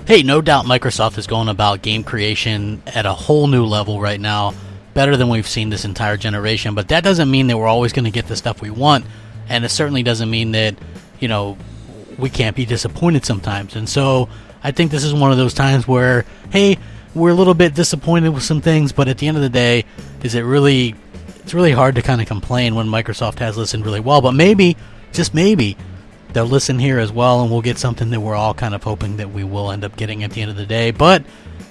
Hey, no doubt Microsoft is going about game creation at a whole new level right now, better than we've seen this entire generation, but that doesn't mean that we're always going to get the stuff we want, and it certainly doesn't mean that, you know, we can't be disappointed sometimes. And so I think this is one of those times where, hey, we're a little bit disappointed with some things, but at the end of the day, it's really hard to kind of complain when Microsoft has listened really well. But maybe, just maybe, they'll listen here as well, and we'll get something that we're all kind of hoping that we will end up getting at the end of the day. But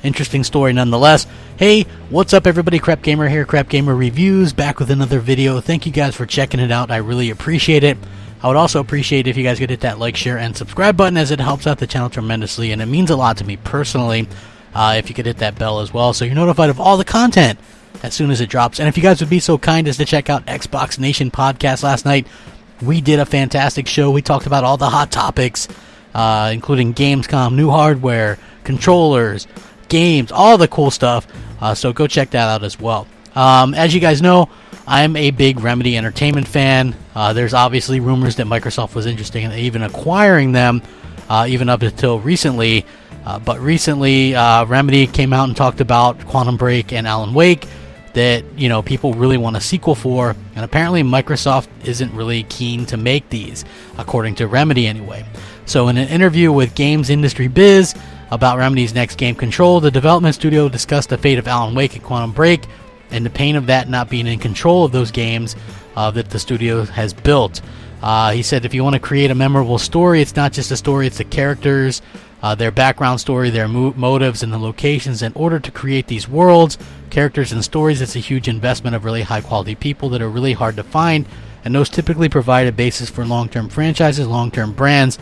interesting story nonetheless. Hey, what's up everybody? Crapgamer here, Crapgamer Reviews, back with another video. Thank you guys for checking it out. I really appreciate it. I would also appreciate if you guys could hit that like, share, and subscribe button, as it helps out the channel tremendously, and it means a lot to me personally. If you could hit that bell as well, so you're notified of all the content as soon as it drops. And if you guys would be so kind as to check out Xbox Nation podcast last night, we did a fantastic show. We talked about all the hot topics, including Gamescom, new hardware, controllers, games, all the cool stuff. So go check that out as well. As you guys know, I'm a big Remedy Entertainment fan. There's obviously rumors that Microsoft was interested in even acquiring them, even up until recently. But recently, Remedy came out and talked about Quantum Break and Alan Wake that, you know, people really want a sequel for, and apparently Microsoft isn't really keen to make these, according to Remedy anyway. So in an interview with Games Industry Biz about Remedy's next game, Control, the development studio discussed the fate of Alan Wake and Quantum Break and the pain of that not being in control of those games that the studio has built. He said, if you want to create a memorable story, it's not just a story, it's the characters, their background story, their motives, and the locations. In order to create these worlds, characters, and stories, it's a huge investment of really high-quality people that are really hard to find, and those typically provide a basis for long-term franchises, long-term brands,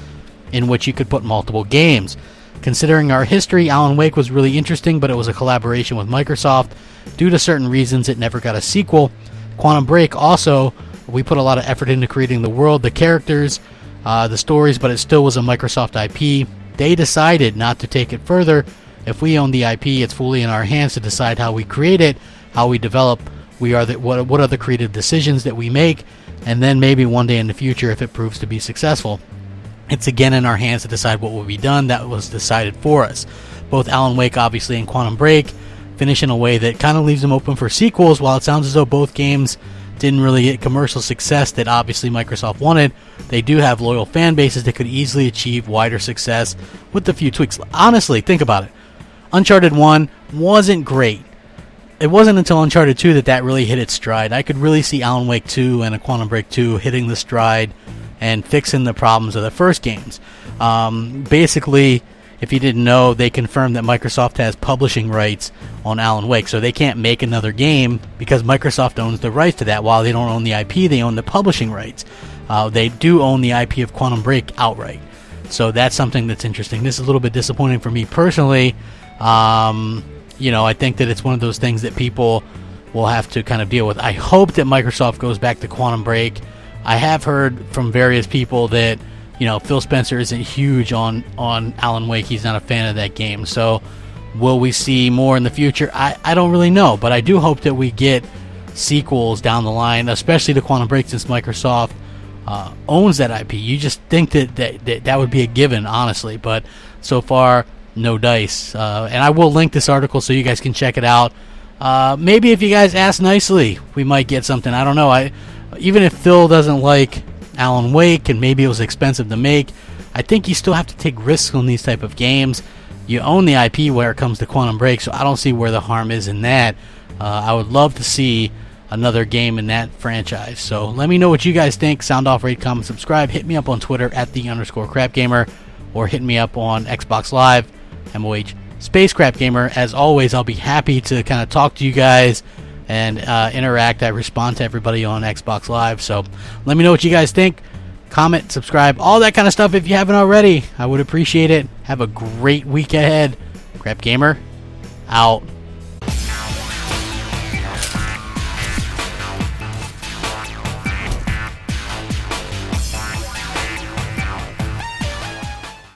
in which you could put multiple games. Considering our history, Alan Wake was really interesting, but it was a collaboration with Microsoft. Due to certain reasons, it never got a sequel. Quantum Break also, we put a lot of effort into creating the world, the characters, the stories, but it still was a Microsoft IP. They decided not to take it further. If we own the IP, it's fully in our hands to decide how we create it, how we develop. What are the creative decisions that we make, and then maybe one day in the future, if it proves to be successful, it's again in our hands to decide what will be done. That was decided for us. Both Alan Wake, obviously, and Quantum Break finish in a way that kind of leaves them open for sequels. While it sounds as though both games didn't really get commercial success that obviously Microsoft wanted, they do have loyal fan bases that could easily achieve wider success with a few tweaks. Honestly, think about it. Uncharted 1 wasn't great. It wasn't until Uncharted 2 that really hit its stride. I could really see Alan Wake 2 and a Quantum Break 2 hitting the stride and fixing the problems of the first games. Basically, if you didn't know, they confirmed that Microsoft has publishing rights on Alan Wake, so they can't make another game because Microsoft owns the rights to that. While they don't own the IP, they own the publishing rights. They do own the IP of Quantum Break outright. So that's something that's interesting. This is a little bit disappointing for me personally. You know, I think that it's one of those things that people will have to kind of deal with. I hope that Microsoft goes back to Quantum Break. I have heard from various people that, you know, Phil Spencer isn't huge on Alan Wake. He's not a fan of that game. So will we see more in the future? I don't really know, but I do hope that we get sequels down the line, especially to Quantum Break, since Microsoft owns that IP. You just think that would be a given, honestly, but so far, no dice. And I will link this article so you guys can check it out. Maybe if you guys ask nicely, we might get something. I don't know. Even if Phil doesn't like Alan Wake and maybe it was expensive to make, I think you still have to take risks on these type of games. You own the IP where it comes to Quantum Break, so I don't see where the harm is in that. I would love to see another game in that franchise. So let me know what you guys think. Sound off, rate, comment, subscribe. Hit me up on Twitter at @the_Crapgamer, or hit me up on Xbox Live, MOH Crapgamer. As always, I'll be happy to kind of talk to you guys and interact. I respond to everybody on Xbox Live. So let me know what you guys think. Comment, subscribe, all that kind of stuff if you haven't already. I would appreciate it. Have a great week ahead. Crapgamer, out.